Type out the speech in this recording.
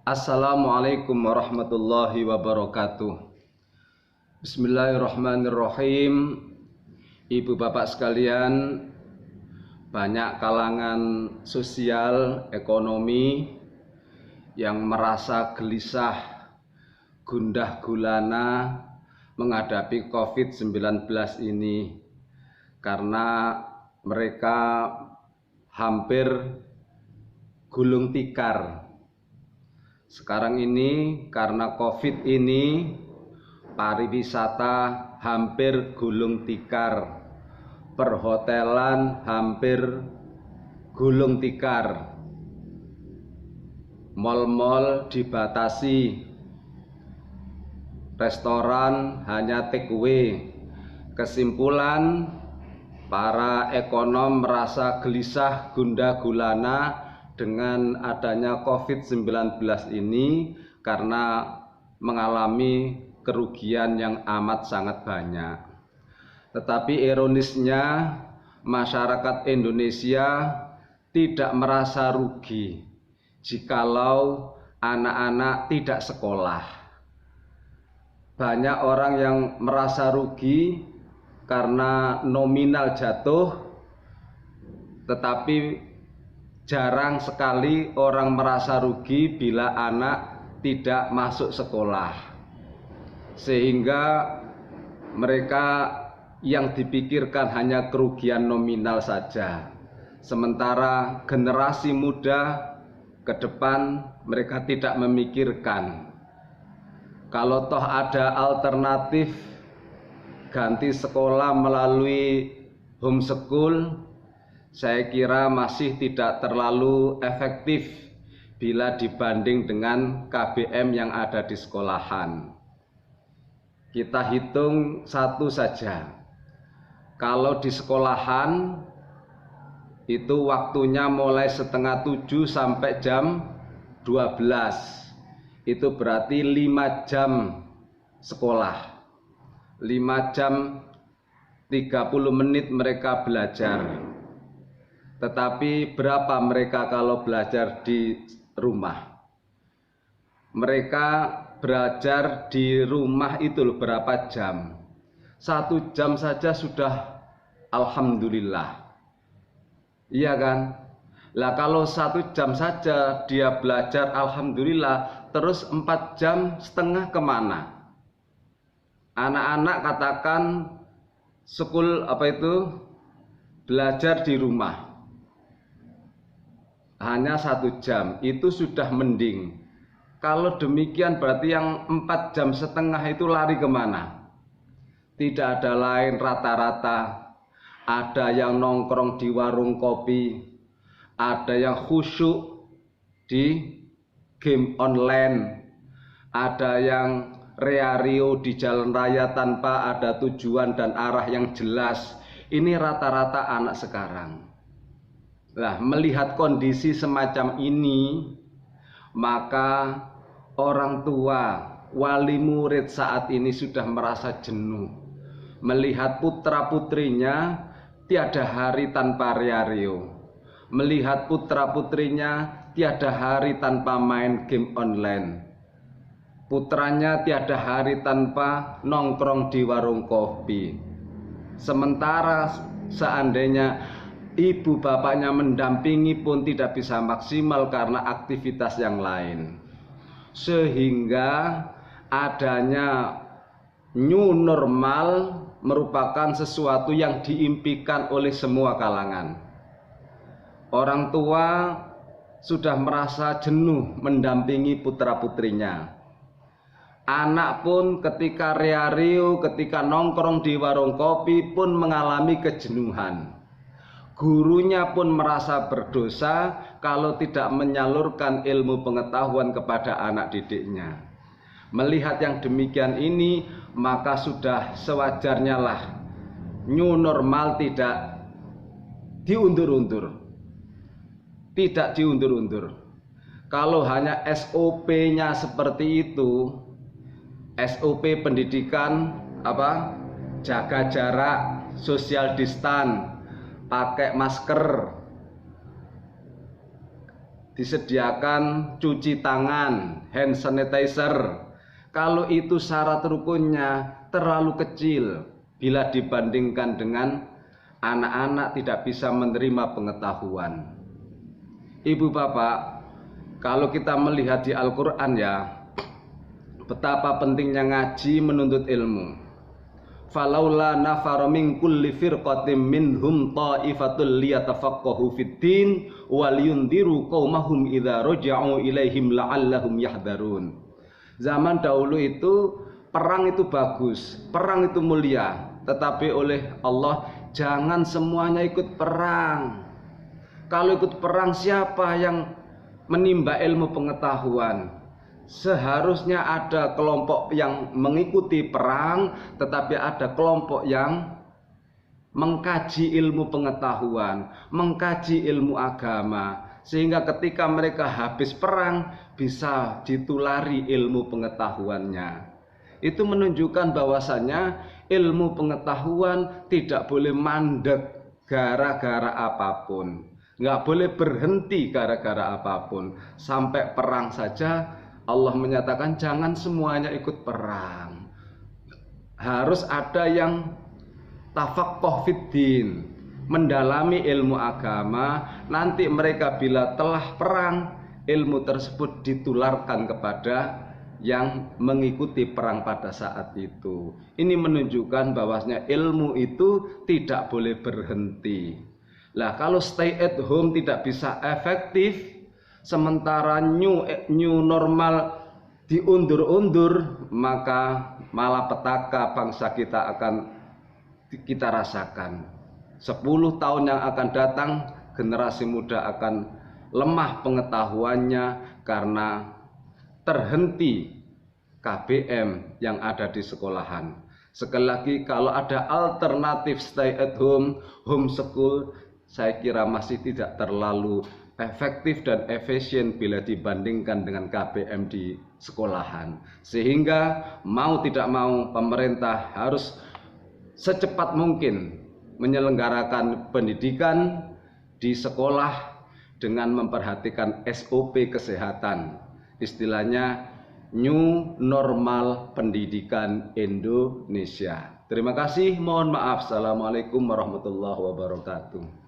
Assalamualaikum warahmatullahi wabarakatuh. Bismillahirrahmanirrahim. Ibu bapak sekalian, banyak kalangan sosial ekonomi yang merasa gelisah, gundah gulana menghadapi COVID-19 ini karena mereka hampir gulung tikar. Sekarang ini karena COVID ini pariwisata hampir gulung tikar, perhotelan hampir gulung tikar, mal-mal dibatasi, restoran hanya take away. Kesimpulan, para ekonom merasa gelisah gundah gulana dengan adanya COVID-19 ini karena mengalami kerugian yang amat sangat banyak. Tetapi ironisnya, masyarakat Indonesia tidak merasa rugi jikalau anak-anak tidak sekolah. Banyak orang yang merasa rugi karena nominal jatuh, tetapi jarang sekali orang merasa rugi bila anak tidak masuk sekolah, sehingga mereka yang dipikirkan hanya kerugian nominal saja. Sementara generasi muda ke depan mereka tidak memikirkan kalau toh ada alternatif ganti sekolah melalui homeschool, saya kira masih tidak terlalu efektif bila dibanding dengan KBM yang ada di sekolahan. Kita hitung satu saja. Kalau di sekolahan itu waktunya mulai 6:30 sampai jam 12. Itu berarti 5 jam sekolah. 5 jam 30 menit mereka belajar. Tetapi berapa mereka kalau belajar di rumah? Mereka belajar di rumah itu berapa jam? 1 jam saja sudah alhamdulillah. Iya kan? Lah kalau 1 jam saja dia belajar alhamdulillah, terus 4,5 jam kemana? Anak-anak katakan belajar di rumah. Hanya 1 jam, itu sudah mending. Kalau demikian berarti yang 4,5 jam itu lari kemana? Tidak ada lain rata-rata. Ada yang nongkrong di warung kopi, ada yang khusyuk di game online, ada yang reario di jalan raya tanpa ada tujuan dan arah yang jelas. Ini rata-rata anak sekarang. Nah, melihat kondisi semacam ini, maka orang tua, wali murid saat ini sudah merasa jenuh melihat putra-putrinya tiada hari tanpa reario, melihat putra-putrinya tiada hari tanpa main game online, putranya tiada hari tanpa nongkrong di warung kopi. Sementara seandainya ibu bapaknya mendampingi pun tidak bisa maksimal karena aktivitas yang lain. Sehingga adanya new normal merupakan sesuatu yang diimpikan oleh semua kalangan. Orang tua sudah merasa jenuh mendampingi putra-putrinya. Anak pun ketika reario, ketika nongkrong di warung kopi pun mengalami kejenuhan. Gurunya pun merasa berdosa kalau tidak menyalurkan ilmu pengetahuan kepada anak didiknya. Melihat yang demikian ini, maka sudah sewajarnya lah new normal tidak diundur-undur. Tidak diundur-undur. Kalau hanya SOP-nya seperti itu, SOP pendidikan jaga jarak, social distance, pakai masker, disediakan cuci tangan, hand sanitizer. Kalau itu syarat rukunnya terlalu kecil bila dibandingkan dengan anak-anak tidak bisa menerima pengetahuan. Ibu bapak, kalau kita melihat di Al-Quran ya, betapa pentingnya ngaji menuntut ilmu. Falaula nafara min kulli firqatin minhum ta'ifatul liyatafaqahu fiddin wal yundiru qaumahum idza raja'u ilaihim la'allahum yahdharun. Zaman dahulu itu perang itu bagus, perang itu mulia, tetapi oleh Allah jangan semuanya ikut perang. Kalau ikut perang siapa yang menimba ilmu pengetahuan? Seharusnya ada kelompok yang mengikuti perang, tetapi ada kelompok yang mengkaji ilmu pengetahuan, mengkaji ilmu agama, sehingga ketika mereka habis perang bisa ditulari ilmu pengetahuannya. Itu menunjukkan bahwasanya ilmu pengetahuan tidak boleh mandek gara-gara apapun, nggak boleh berhenti gara-gara apapun. Sampai perang saja Allah menyatakan jangan semuanya ikut perang. Harus ada yang tafaqquh fiddin, mendalami ilmu agama. Nanti mereka bila telah perang, ilmu tersebut ditularkan kepada yang mengikuti perang pada saat itu. Ini menunjukkan bahwasanya ilmu itu tidak boleh berhenti. Lah kalau stay at home tidak bisa efektif, sementara new normal diundur-undur, maka malapetaka bangsa kita akan kita rasakan. 10 tahun yang akan datang, generasi muda akan lemah pengetahuannya karena terhenti KBM yang ada di sekolahan. Sekali lagi, kalau ada alternatif stay at home, homeschool, saya kira masih tidak terlalu efektif dan efisien bila dibandingkan dengan KBM di sekolahan. Sehingga mau tidak mau pemerintah harus secepat mungkin menyelenggarakan pendidikan di sekolah dengan memperhatikan SOP kesehatan. Istilahnya new normal pendidikan Indonesia. Terima kasih, mohon maaf. Assalamualaikum warahmatullahi wabarakatuh.